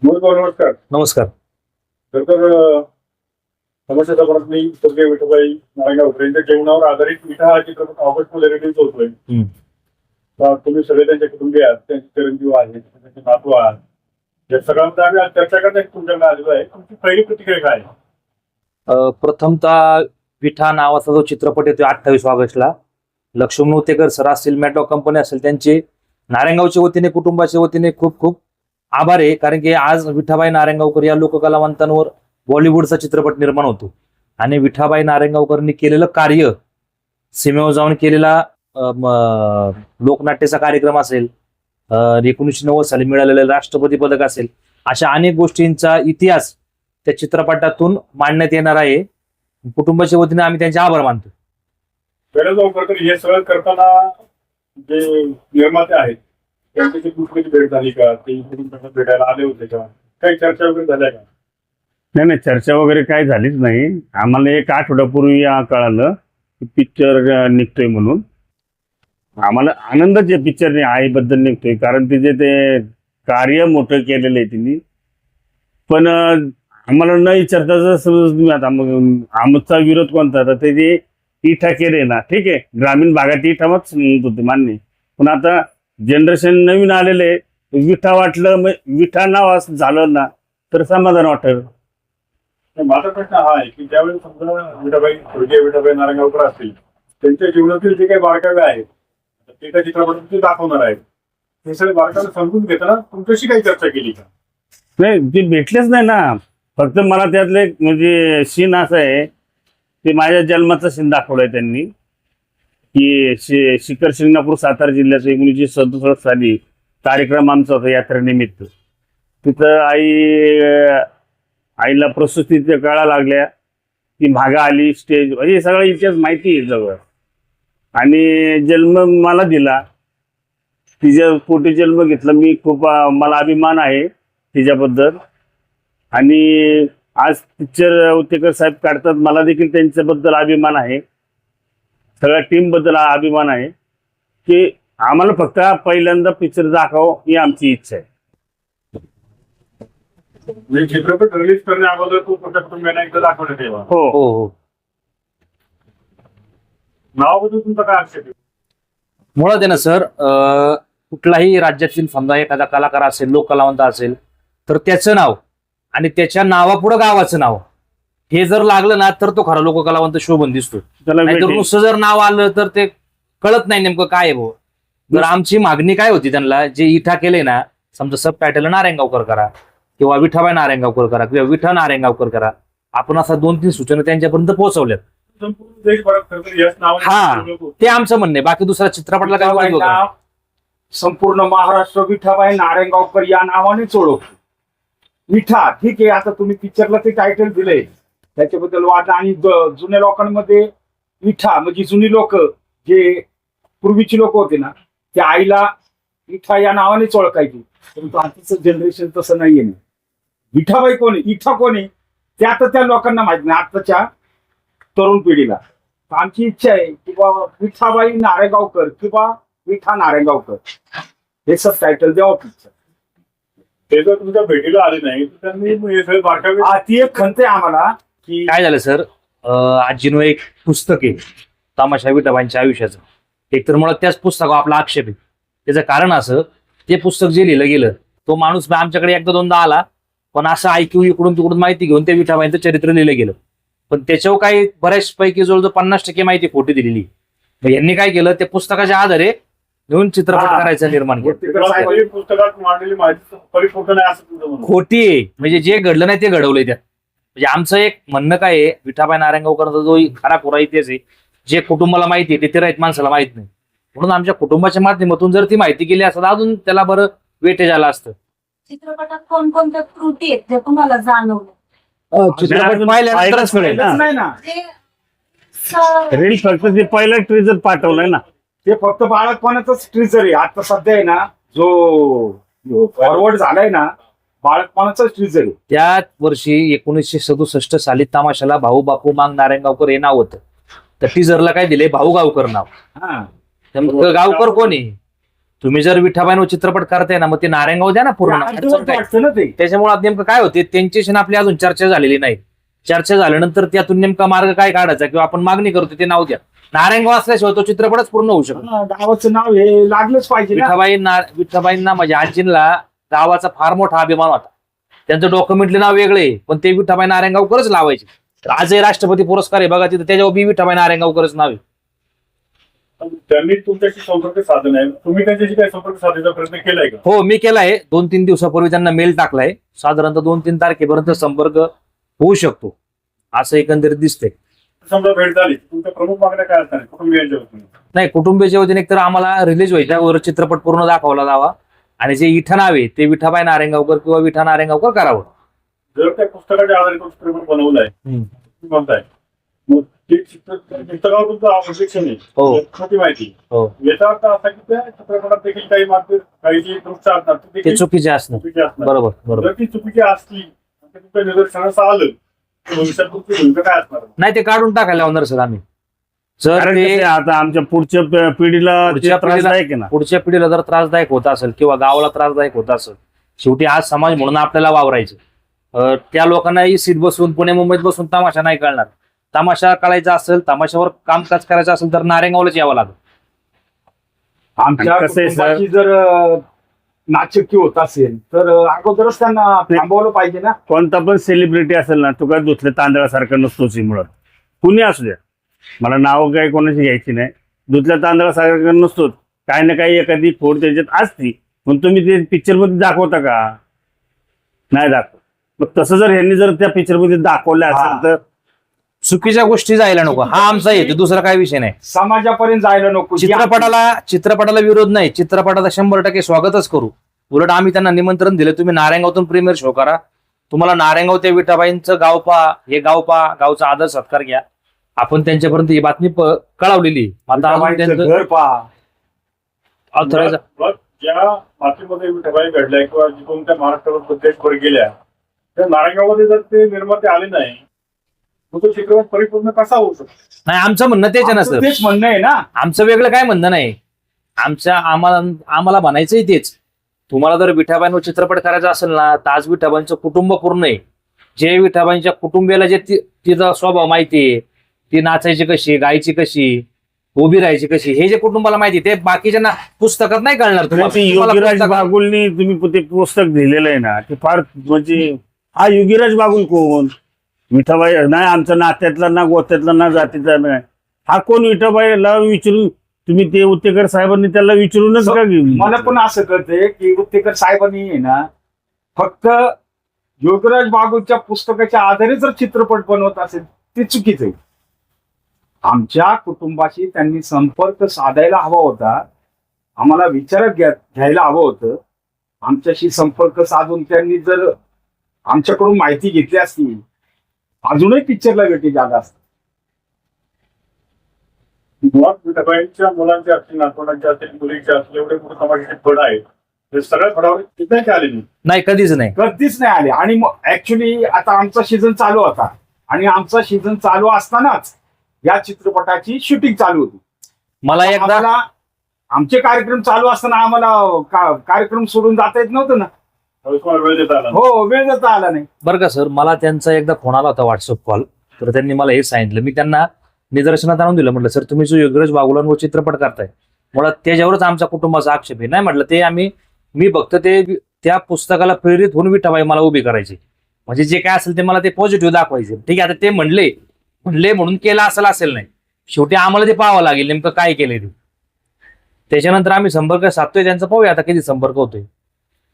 नमस्कार. नमस्कार. खरं तर समस्याचा परत मी स्वर्गीय विठोबाई नारायणगावकर यांच्या जीवनावर आधारित विठा हा चित्रपट ऑगस्टमध्ये रिलीज होतोय. तर तुम्ही सगळे त्यांचे कुटुंबीय आहात, त्यांचे चिरंजीव आहेत, त्यांचे नातू आहात. या सगळ्यांचा आम्ही आज चर्चा करण्यासाठी तुमच्याकडे आलेलो आहे. तुमची पहिली प्रतिक्रिया काय आहे? प्रथमतः विठा नावाचा जो चित्रपट येतो 28 ऑगस्टला लक्ष्मण उतेकर सर असतील, मॅटॉक कंपनी असेल, त्यांचे नारायणगावच्या वतीने कुटुंबाच्या वतीने खूप खूप आभार आहे. कारण की आज विठाबाई नारायणगावकर या लोककलावंतांवर बॉलिवूडचा चित्रपट निर्माण होतो आणि विठाबाई नारायणगावकरांनी केलेलं कार्य, सीमेवर जाऊन केलेला लोकनाट्याचा कार्यक्रम असेल, 1990 साली मिळालेलं राष्ट्रपती पदक असेल, अशा अनेक गोष्टींचा इतिहास त्या चित्रपटातून मांडण्यात येणार आहे. कुटुंबाच्या वतीने आम्ही त्यांचे आभार मानतो. वेळेजावकर हे सगळं करताना जे निर्माते आहेत त्यांची कुठली भेट झाली का? ते भेटायला आले होते का? काही चर्चा वगैरे झाल्या का? नाही, चर्चा वगैरे काय झालीच नाही. आम्हाला एक आठवड्यापूर्वी कळालं की पिक्चर निघतोय म्हणून. आम्हाला आनंदच आहे पिक्चर आईबद्दल निघतोय, कारण तिचे ते कार्य मोठं केलेलं आहे तिने. पण आम्हाला न विचारता समज आता आमचा विरोध कोणता, तर ते जे इठा केले ना, ठीक आहे, ग्रामीण भागात इठामच म्हणत होते मान्य. पण आता जनरेशन नवीन आलेले, विठा वाटलं, विठा नाव असं झालं ना तर समाधान वाटेल. माझा प्रश्न हा आहे की ज्यावेळी समजा विठाबाई स्वर्गीय विठाबाई नारायणगावकर असतील, त्यांच्या जीवनातील जे काही बारकावे आहेत ते त्या चित्रपटात ते दाखवणार आहेत, हे सगळे बारकावे समजून घेताना तुमच्याशी काही चर्चा केली का? नाही, ते भेटलेच नाही ना. फक्त मला त्यातले म्हणजे सीन असं आहे, ते माझ्या जन्माचा सीन दाखवलाय त्यांनी की शिखर शिंगणापूर सातारा जिल्ह्यात 1967 साली कार्यक्रम आमचा होता यात्रेनिमित्त. तिथं आईला प्रसूतीच्या कळा लागल्या, ती मागं आली स्टेज, हे सगळं इतिहास माहिती आहे जवळ. आणि जन्म मला दिला, तिच्या पोटी जन्म घेतला मी. खूप मला अभिमान आहे तिच्याबद्दल. आणि आज पिक्चर उतेकर साहेब काढतात, मला देखील त्यांच्याबद्दल अभिमान आहे, सगळ्या टीम बद्दल अभिमान आहे. की आम्हाला फक्त पहिल्यांदा पिक्चर दाखव ही आमची इच्छा आहे. म्हणजे चित्रपट रिलीज करण्या अगोदर तू कुठल्या कुटुंबियांना एकदा दाखवण्यात यावा. हो हो हो. नावाबद्दल तुमचा काय आक्षेप आहे? मुळात आहे ना सर, कुठलाही राज्यातील समजा एखादा कलाकार असेल, लोककलावंत असेल, तर त्याचं नाव आणि त्याच्या नावापुढं गावाचं नाव हे जर लागलं ना तर तो खरा लोककलावंत शोभून दिसतो. त्याला नाहीतर भेटेल. नुसतं जर नाव आलं तर ते कळत नाही नेमकं काय आहे भाऊ. तर आमची मागणी काय होती त्यांना, जे इठा केले ना, समजा सब टायटल नारायणगावकर करा किंवा विठाबाई नारायणगावकर करा किंवा विठा नारायणगावकर करा, आपण असा 2-3 सूचना त्यांच्यापर्यंत पोहोचवल्यात. संपूर्ण देशभरात खरं तर याच नावाने हा, ते आमचं म्हणणं आहे. बाकी दुसरा चित्रपटला काय विठाबाईंना विरोध नाही. संपूर्ण महाराष्ट्र विठाबाई नारायणगावकर या नावानेच ओळखतो. विठा ठीक आहे, आता तुम्ही पिक्चरला ते टायटल दिलंय त्याच्याबद्दल वाद. आणि जुन्या लोकांमध्ये विठा म्हणजे जुनी लोक, जे पूर्वीची लोक होते ना, त्या आईला विठा या नावानेच ओळखायची. परंतु आताचं जनरेशन तसं नाहीये ना. विठाबाई कोणी, इठा कोणी, ते आता त्या लोकांना माहित नाही, आताच्या तरुण पिढीला. तर आमची इच्छा आहे की बाबा विठाबाई नारायणगावकर किंवा विठा नारायणगावकर हे सब टायटल द्यावं पिक्चर. ते जर तुमच्या भेटीला आले नाही तर त्यांनी हे सगळे बारकावे ती एक खंत आहे आम्हाला की काय झालं सर, आजीनं एक पुस्तक आहे तमाशा विठाबाईंच्या आयुष्याचं. एक तर मला त्याच पुस्तकावर आपला आक्षेप आहे. त्याचं कारण असं, ते पुस्तक जे लिहिलं गेलं, तो माणूस आमच्याकडे एकदा दोनदा आला, पण असं ऐकून इकडून तिकडून माहिती घेऊन त्या विठाबाईंचं चरित्र लिहिलं गेलं. पण त्याच्यावर काही बऱ्याच पैकी जवळजवळ 50% माहिती खोटी दिलेली. मग यांनी काय केलं, त्या पुस्तकाच्या आधारे घेऊन चित्रपट करायचा निर्माण केला. पुस्तकात मांडलेली माहिती परिपूर्ण नाही असं तुझं म्हणणं. खोटी आहे, म्हणजे जे घडलं नाही ते घडवलंय त्यात. म्हणजे आमचं एक म्हणणं काय आहे, विठाबाई नारायणगावकरांचा जो खरा खुरा इतिहास आहे, जे कुटुंबाला माहिती आहे ते राहीत माणसाला माहित नाही. म्हणून आमच्या कुटुंबाच्या माध्यमातून जर ती माहिती केली असत अजून त्याला बरं वेटेज आलं असतं. चित्रपटात कोणकोणत्या त्रुटी आहेत ते तुम्हाला जाणवलं? चित्रपट पाहिल्यानंतरच कळेल ना. नाही ना, ते स- रील फक्त ते पहिलं ट्रेजर पाठवलंय ना. ते फक्त बाळकपणाचाच ट्रिजर आहे. आता सध्या आहे ना, जो फॉरवर्ड झालाय ना, बाळकपणाचाच ट्रिजर आहे. त्याच वर्षी 1967 साली तमाशाला भाऊ बापू मांग नारायणगावकर हे नाव होतं. तर टीजरला काय दिले, भाऊ गावकर नाव. हा, तर मग गावकर कोण आहे? तुम्ही जर विठाबाईंवर चित्रपट करताय ना, मग ते नारायणगाव द्या ना पूर्ण. अर्धवट वाटतं ना ते. त्याच्यामुळे आता नेमकं काय होते, त्यांच्याशी ना आपली अजून चर्चा झालेली नाही. चर्चा झाल्यानंतर त्यातून नेमका मार्ग काय काढायचा किंवा आपण मागणी करतो ते नाव द्या. नारायणगाव असल्याशिवाय तो चित्रपटच पूर्ण होऊ शकतो. हा, गावाचं नाव हे लागलंच पाहिजे ना. विठाबाईंना म्हणजे आजींना गावाचा फार मोठा अभिमान होता. त्यांचं डॉक्युमेंटली नाव वेगळे, पण ते विठाबाई नारायणगावकरच लावायचे. तर आजही राष्ट्रपती पुरस्कार आहे बघा तिथे, त्याच्यावर बी विठाबाई नारायणगावकरच नाव आहे. त्यांनी तुमच्याशी संपर्क साधन आहे, तुम्ही त्यांच्याशी काही संपर्क साधायचा प्रयत्न केलाय का? हो, मी केलाय. 2-3 दिवसापूर्वी त्यांना मेल टाकलाय. साधारणतः 2-3 तारखेपर्यंत संपर्क होऊ शकतो असं एकंदरीत दिसतंय. समजा भेट झाली, तुमच्या प्रमुख मागण्या काय असणार कुटुंबियांच्या वतीने? नाही, कुटुंबियाच्या वतीने एक तर आम्हाला रिलीज व्हायच्यावर चित्रपट पूर्ण दाखवला जावा आणि जे इठा नाव आहे ते विठाबाई नारायणगावकर किंवा विठा नारायणगावकर करावं. जर त्या पुस्तकाच्या आधारे तो चित्रपट बनवलाय तुम्ही म्हणताय, मग ते पुस्तकावर तुमचं अपेक्षा नाही, हो. छोटी माहिती. हो, याचा अर्थ असा की त्या चित्रपटात देखील काही मात्र काही जी दृश्य असतात ते ते देखील चुकीचे असणार. चुकीची असणार. बरोबर बरोबर. जर ती चुकीची असली आणि ते तुमच्या निदर्शनास आलं तर भविष्यात तुमची भूमिका काय असणार? नाही, ते काढून टाकायला होणार सर आम्ही. जर कारण ते कसं आहे, आता आमच्या पुढच्या पिढीला ते पुढच्या त्रासदायक आहे ना. पुढच्या पिढीला जर त्रासदायक होत असेल किंवा गावाला त्रासदायक होत असेल, शेवटी आज समाज म्हणून आपल्याला वावरायचं. त्या लोकांनाही सीट बसून पुणे मुंबईत बसून तमाशा नाही कळणार. तमाशा कळायचा असेल, तमाशावर कामकाज करायचं असेल तर नारायणगावलाच यावं लागेल. आमच्या आणि कसं आहे, सर? कुटुंबाची जर नाचक्की होत असेल तर अगोदरच त्यांना थांबवलं पाहिजे ना. कोणता पण सेलिब्रिटी असेल ना, तो काय दुसऱ्या तांदळासारखं नसतोच मुळात. कुणी असू द्या, मला नावं काही कोणाची घ्यायची नाही. दुसऱ्या तांदळासारखं नसतोच. काही ना काही एखादी खोड त्याच्यात असती, पण तुम्ही ते पिक्चर मध्ये दाखवता का? नाही दाखवत. मग तसं जर ह्यांनी जर त्या पिक्चर मध्ये दाखवलं असेल तर चुकीच्या गोष्टी जायला नको, हा आमचा येतो, दुसरा काही विषय नाही. समाजापर्यंत जायला नको. चित्रपटाला विरोध नाही, चित्रपटाला 100% स्वागतच करू. उलट आम्ही त्यांना निमंत्रण दिलं, तुम्ही नारायणगावतून प्रीमियर शो करा. तुम्हाला नारायणगाव त्या विठाबाईंचं गाव पहा, हे गाव पहा, गावचा आदर सत्कार घ्या. आपण त्यांच्यापर्यंत ही बातमी कळवलेली. आता आम्ही त्यांचं घर पहा. authorize- मग ज्या मातीमध्ये विठाबाई घडल्या किंवा जिथून त्या महाराष्ट्रावर देशभर गेल्या, त्या नारायणगावमध्ये जर ते निर्माते आले नाही, मग तो चित्रपट परिपूर्ण कसा होऊ शकतो? नाही, आमचं म्हणणं तेच आहे ना आमचं सर. तेच म्हणणं आहे ना. आमचं वेगळं काय म्हणणं नाही. आम्हाला म्हणायचंय तेच. तुम्हाला जर विठाबाईंवर चित्रपट करायचा असेल ना, तर आज विठाबाईंचं कुटुंब पूर्ण आहे. जे विठाबाईंच्या कुटुंबियाला जे तिचा स्वभाव माहितीये, ती नाचायची कशी, गायची कशी, उभी राहायची कशी, हे जे कुटुंबाला माहिती, ते बाकीच्या पुस्तकात नाही कळणार तुम्हाला. ते तुम्हाला योगीराज पुस्तकात- बागुलनी तुम्ही ते पुस्तक लिहिलेलं आहे ना, ते फार म्हणजे हा योगीराज बागुल कोण? विठाबाई नाही आमच्या नात्यातला ना, गोत्यातला ना, जातीचा नाही. हा कोण? विठाबाईला विचारून तुम्ही ते उत्तेकर साहेबांनी त्याला विचारूनच का मला पण असं कळतंय की उत्तेकर साहेबांनी आहे ना फक्त योगराज बागुलच्या पुस्तकाच्या आधारे जर चित्रपट बनवत असेल ते चुकीचं आहे. आमच्या कुटुंबाशी त्यांनी संपर्क साधायला हवा होता. आम्हाला विचारात घ्यायला हवं होतं. आमच्याशी संपर्क साधून त्यांनी जर आमच्याकडून माहिती घेतली असती, अजूनही पिक्चरला वेटी जागा असत. मुळात विठाबाईंच्या मुलांचे असतील, नातवंडांचे असतील, मुलींचे असतील, एवढे मोठे समाजाचे फळ आहेत, हे सगळ्या फळावर किती आले नाही. नाही, कधीच नाही. कधीच नाही आले. आणि मग ऍक्च्युली आता आमचा सीझन चालू होता आणि आमचा सीझन चालू असतानाच या चित्रपटाची शूटिंग चालू होती. मला एकदा आम्हाला आमचे कार्यक्रम चालू असताना आम्हाला कार्यक्रम सोडून जाता येत नव्हतं ना. तुम्हाला वेळ देता आला नाही. हो, वेळ देता आला नाही. बरं का सर, मला त्यांचा एकदा फोन आला होता व्हॉट्सअप कॉल. तर त्यांनी मला हे सांगितलं, मी त्यांना निदर्शनात आणून दिलं. म्हटलं सर, तुम्ही जो योगराज बागुलांवर चित्रपट करताय, मुळात त्याच्यावरच आमचा कुटुंबाचा आक्षेप आहे. नाही म्हटलं, ते मी फक्त ते त्या पुस्तकाला प्रेरित होऊन विठाबाई मला उभी करायची. म्हणजे जे काय असेल ते मला ते पॉझिटिव्ह दाखवायचे. ठीक आहे, आता ते म्हणले म्हणून केलं असेल नाही. शेवटी आम्हाला ते पाहावं लागेल नेमकं काय केलंय ते. त्याच्यानंतर आम्ही संपर्क साधतोय त्यांचा. पाहूया आता कधी संपर्क होतोय.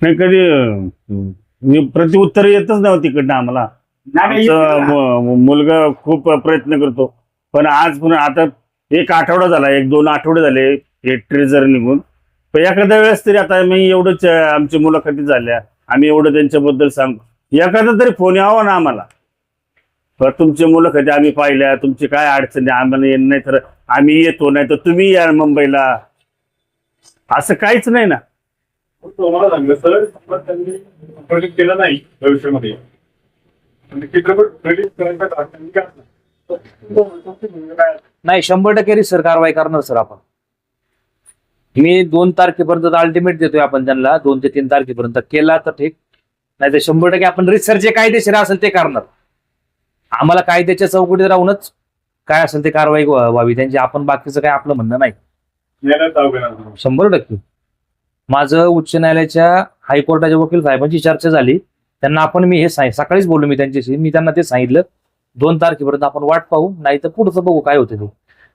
नाही कधी प्रत्युत्तर येतच नव्हतं तिकडनं आम्हाला. नाही, आमचा मुलगा खूप प्रयत्न करतो, पण आज पुन्हा आता 1 आठवडा झाला, 1-2 आठवडे झाले हे ट्रेजर निघून. पण एखाद्या वेळेस तरी आता मी एवढंच आमची मुलाखती झाल्या, आम्ही एवढं त्यांच्याबद्दल सांगतो, एखादा तरी फोन यावा ना आम्हाला. तर तुमची मुलाखती आम्ही पाहिल्या, तुमची काय अडचणी, आम्हाला येत नाही तर आम्ही येतो, नाही तर तुम्ही या मुंबईला. असं काहीच नाही ना. तुम्हाला सांगलं सर, त्यांनी प्रोजेक्ट केला नाही भविष्यामध्ये, चित्रपट रिलीज करायचा काय? नाही, 100% सर कारवाई करणार सर आपण. मी 2 तारखेपर्यंत अल्टिमेट देतोय आपण त्यांना, 2 ते 3 तारखेपर्यंत केला तर ठीक, नाही तर 100% आपण रिसर्च जे कायदेशीर असेल ते करणार. आम्हाला कायद्याच्या चौकटीत राहूनच काय असेल ते कारवाई व्हावी त्यांची. आपण बाकीचं काय आपलं म्हणणं नाही. न्यायालयात दाव घेणार तुम्ही. 100%. माझं उच्च न्यायालयाच्या हायकोर्टाच्या वकील साहेबांची चर्चा झाली. त्यांना आपण मी हे सकाळीच बोललो मी त्यांच्याशी. मी त्यांना ते सांगितलं 2 तारखेपर्यंत आपण वाट पाहू, नाही तर पुढचं बघू काय होते ते.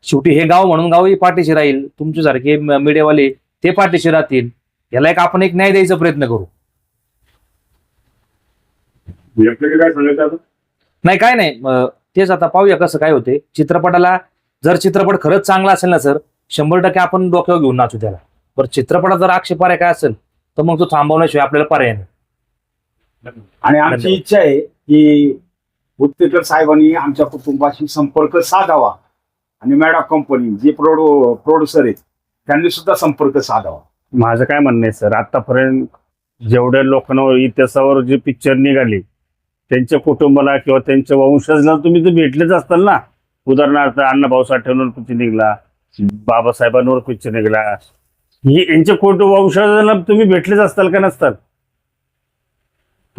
शेवटी हे गाव म्हणून गावही पाठीशी राहील, तुमच्यासारखे मीडियावाले ते पाठीशी राहतील. याला आपण एक न्याय द्यायचा प्रयत्न करू. आपल्याकडे काय सांगायचं आता? नाही काय नाही, तेच आता पाहूया कसं काय होते. चित्रपटाला जर चित्रपट खरंच चांगला असेल ना सर, 100% आपण डोक्यावर घेऊन नाचू त्याला. पण चित्रपटात जर आक्षेपार्ह काय असेल तर मग तो थांबवण्याशिवाय आपल्याला पर्याय नाही. आणि आमची इच्छा आहे की उत्तेकर साहेबांनी आमच्या कुटुंबाशी संपर्क साधावा आणि मॅडा कंपनी जे प्रोड्युसर आहेत त्यांनी सुद्धा संपर्क साधावा. माझं काय म्हणणं आहे सर, आतापर्यंत जेवढ्या लोकांना इतिहासावर जे पिक्चर निघाले त्यांच्या कुटुंबाला किंवा त्यांच्या वंशजला तुम्ही तर भेटलेच असताल ना. उदाहरणार्थ अण्णाभाऊ साठेंवर पिक्चर निघाला, बाबासाहेबांवर पिक्चर निघाला, ही यांच्या वंशजांना तुम्ही भेटलेच असताल का नसताल?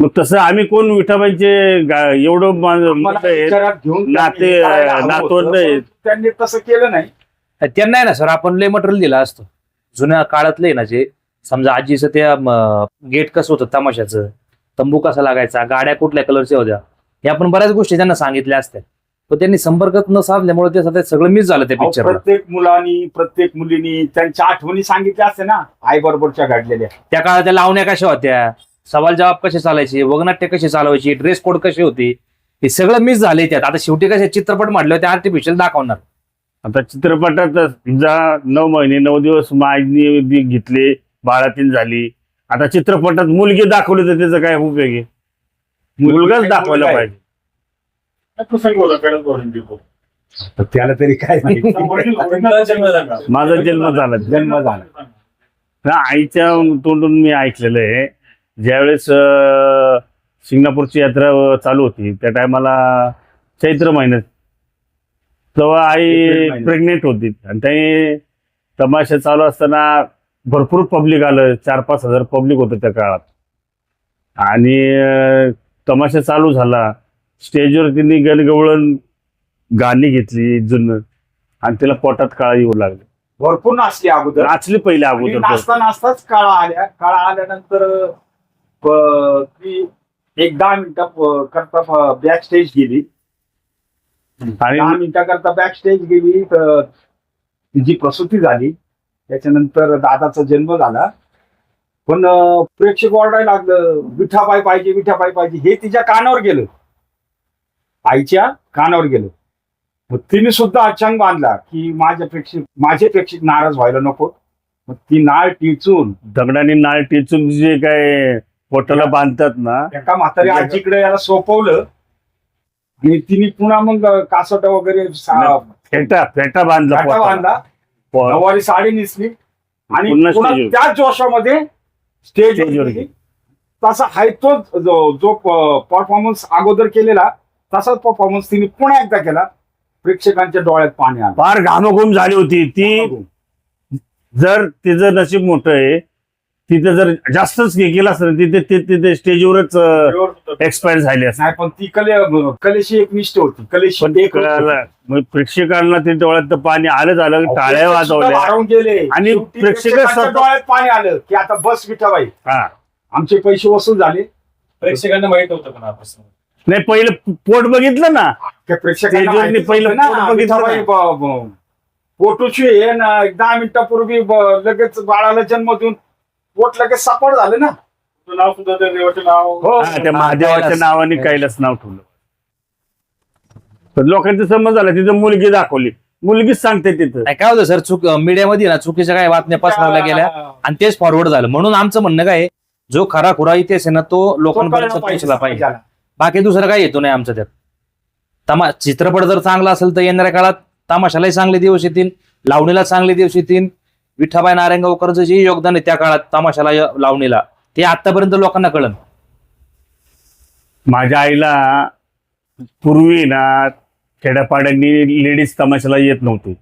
मग तसं आम्ही कोण विठाबाईचे एवढं मला विचारात घेऊन नाते त्यांनी करायला हवं नातवंड होतं, आहेत. पण त्यांनी तसं केलं नाही. त्यांना आहे ना सर, आपण लय मटेरियल दिलं असतं जुन्या काळातलं ना. जे समजा आजीचं त्या गेट कसं होतं तमाशाचं, तंबू कसा लागायचा, गाड्या कुठल्या कलरच्या होत्या, हे आपण बऱ्याच गोष्टी त्यांना सांगितल्या असत्या. पण त्यांनी संपर्कात न साधल्यामुळे ते सध्या सगळं मिस झालं त्या अहो, पिक्चरला. प्रत्येक मुलांनी प्रत्येक मुलीनी त्यांच्या आठवणी सांगितल्या असते ना, आई बरोबरच्या घडलेल्या. त्या काळात त्या लावण्या कशा होत्या, सवाल जबाब कसे चालायचे, वगनाट्य कसे चालवायची, ड्रेस कोड कसे होते, हे सगळं मिस झाले त्यात. आता शेवटी कसे चित्रपट म्हटलं ते आर्टिफिशियल दाखवणार. आता चित्रपटात जा 9 महिने 9 दिवस माजनी घेतले, बाळातीन झाली. आता चित्रपटात मुलगी दाखवली तर त्याचा काय उपयोग आहे? मुलगाच दाखवायला पाहिजे. प्रसंग होता पॅडल गव्हर्नमेंट. तर त्याला तरी काय माहिती. माझा जन्म झाला. जन्म झाला. ना आईच्या तोंडून मी ऐकलेलं आहे, ज्यावेळेस सिंगापूरची यात्रा चालू होती त्या टायमाला चैत्र महिन्यात, तेव्हा आई एप्रिल महिन्यात. प्रेग्नेंट होती आणि ते तमाशा चालू असताना भरपूर पब्लिक आलं. 4-5 हजार पब्लिक होतं त्या काळात. आणि तमाशा चालू झाला, स्टेजवर तिने गणगवळण गाणी घेतली जुनं आणि तिला पोटात काळा येऊ लागले. भरपूर नाचली अगोदर. नाचली पहिले आणि अगोदर. नाचता नाचताच काळा आल्यानंतर ती 10 मिनिटं करता बॅक स्टेज गेली. आणि 10 मिनिटाकरता बॅक स्टेज गेली तर तिची प्रसूती झाली. त्याच्यानंतर दादाचा जन्म झाला. पण प्रेक्षक ओरडायला लागलं, विठाबाई पाहिजे, विठाबाई पाहिजे. हे तिच्या कानावर गेलं, आईच्या कानावर गेलं. मग तिने सुद्धा अचांग बांधला की माझे प्रेक्षक नाराज व्हायला नको. मग ती नाळ टिचून दगडाने नाळ टिचून जे काय पोटाला बांधतात ना, एका म्हातारी आजीकडे याला सोपवलं आणि तिने पुन्हा मग कासोटा वगैरे फेटा बांधला काटा पोटाला. बांधला, नऊवारी साडी नेसली आणि पुन्हा पुन्हा स्टेजवर. त्याच जोशामध्ये स्टेजवर स्टेजवर गेली. तसा हाय तो जो परफॉर्मन्स अगोदर केलेला तसाच परफॉर्मन्स तिने पुन्हा एकदा केला. प्रेक्षकांच्या डोळ्यात पाणी आलं. फार घामाघूम झाली होती ती. जर तिचं नशीब मोठं आहे, तिथे जर जास्तच हे केलं असतं तिथे स्टेजवरच एक्सपायर झाली असते. नाही पण ती कलेशी एक निष्ठ होती. कलेशी पण एक मग प्रेक्षकांना ते डोळ्यात पाणी आलं झालं, टाळ्या वाजवल्या. भारून गेले आणि शेवटी प्रेक्षक प्रेक्षकांच्या डोळ्यात पाणी आलं की आता बस विठाबाई, हा आमचे पैसे वसूल झाले. प्रेक्षकांना माहित होतं पण आपण नाही, पहिलं पोट बघितलं ना, त्या प्रेक्षकांना स्टेजवरनी माहितीच पहिलं होतं ना, पोट बघितलं विठाबाई पोटूची आहे ना. 10 मिनिटापूर्वी लगेच बाळाला जन्म देऊन पोट लगेच सापड झालं ना. तुझं नाव सुद्धा त्या देवाचं नाव. हो हा, त्या महादेवाच्या कैलास. नावाने कैलास नाव ठेवलं. पण लोकांचा समज झाला, तिथं मुलगी दाखवली, मुलगीच सांगते तिथं. नाही काय होतं सर, मीडियामध्ये ना चुकीच्या काय बातम्या पसरवल्या गेल्या आणि तेच फॉरवर्ड झालं. म्हणून आमचं म्हणणं काय आहे, जो खरा खुरा इतिहास आहे ना तो लोकांपर्यंत पोहोचला पाहिजे. बाकी दुसरं काही येतो नाही आमचं त्यात. चित्रपट जर चांगला असेल तर येणाऱ्या काळात तमाशालाही चांगले दिवस येतील, लावणीला चांगले दिवस येतील. विठाबाई नारायणगावकरचं जे योगदान आहे त्या काळात तमाशाला लावणीला, ते आतापर्यंत लोकांना कळलं. माझ्या आईला पूर्वी ना खेड्यापाड्यांनी लेडीज तमाशाला येत नव्हती.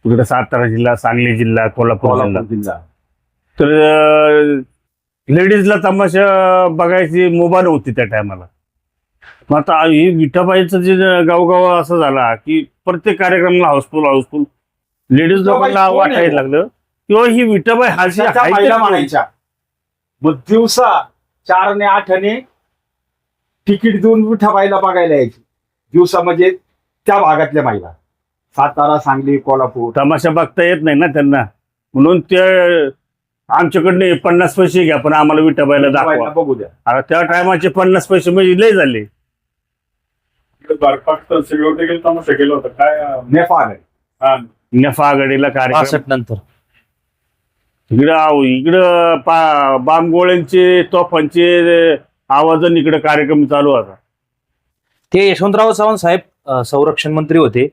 इकडे सातारा जिल्हा, सांगली जिल्हा, कोल्हापूर जिल्हा. जिल्हा तर लेडीजला तमाशा बघायची मुभा नव्हती त्या टायमाला. मग आता ही विठाबाईचं जे गावगाव असं झाला की प्रत्येक कार्यक्रमाला हाऊसफुल लेडीज लोकांना कोण आहे? वाटायला लागलं किंवा ही विठाबाई हाजी त्याच्या आहे महिला तरी कोण? म्हणायच्या. मग दिवसा 4 आणि 8 तिकीट देऊन विठाबाईला बघायला यायची. दिवसा म्हणजे त्या भागातल्या महिला, सातारा, सांगली, कोल्हापूर. तमाशा बघता येत नाही ना त्यांना, म्हणून ते आमच्याकडनं 50 पैसे घ्या पण आम्हाला विठाबाईला विठाबाईला दाखवा. बघू द्या. आता त्या टायमाचे 50 पैसे म्हणजे लय झाले. बर्फात सिल्वर देखील तमाशा केला होता काय नेपाळ आहे. हा. नफा आघाडीला कार्यक्रम 65 नंतर इकडं बांबगोळ्यांचे तोफांचे आवाजन इकडे कार्यक्रम चालू होता. ते यशवंतराव चव्हाण साहेब संरक्षण मंत्री होते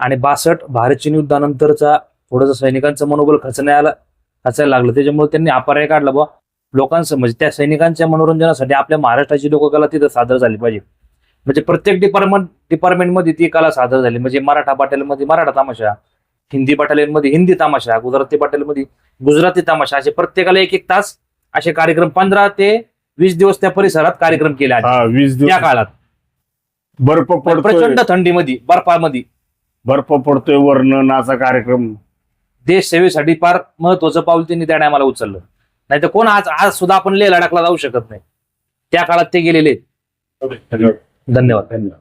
आणि 62 भारत चीन युद्धानंतरचा थोडंसं सैनिकांचं मनोबल खचायला लागलं. त्याच्यामुळे त्यांनी हा पर्याय काढला बा लोकांचं म्हणजे त्या सैनिकांच्या मनोरंजनासाठी आपल्या महाराष्ट्राची लोककला तिथं सादर झाली पाहिजे. म्हणजे प्रत्येक डिपार्टमेंटमध्ये ती कला सादर झाली. म्हणजे मराठा बटालियनमध्ये मराठा तमाशा, हिंदी बटालियनमध्ये हिंदी तमाशा, गुजराती बटालियनमध्ये गुजराती तमाशा, असे प्रत्येकाला 1-1 तास असे कार्यक्रम 15 ते 20 दिवस त्या परिसरात कार्यक्रम केले आहेत. 20 त्या दिवस काळात बर्फ पडतोय, प्रचंड थंडीमध्ये बर्फामध्ये बर्फ पडतोय, वर्णनाचा कार्यक्रम. देश सेवेसाठी फार महत्वाचं पाऊल त्यांनी त्या टायमाला उचललं. नाही तर कोण आज सुद्धा आपण लेह लडाखला जाऊ शकत नाही. त्या काळात ते गेलेले. धन्यवाद. धन्यवाद. धन्यवाद.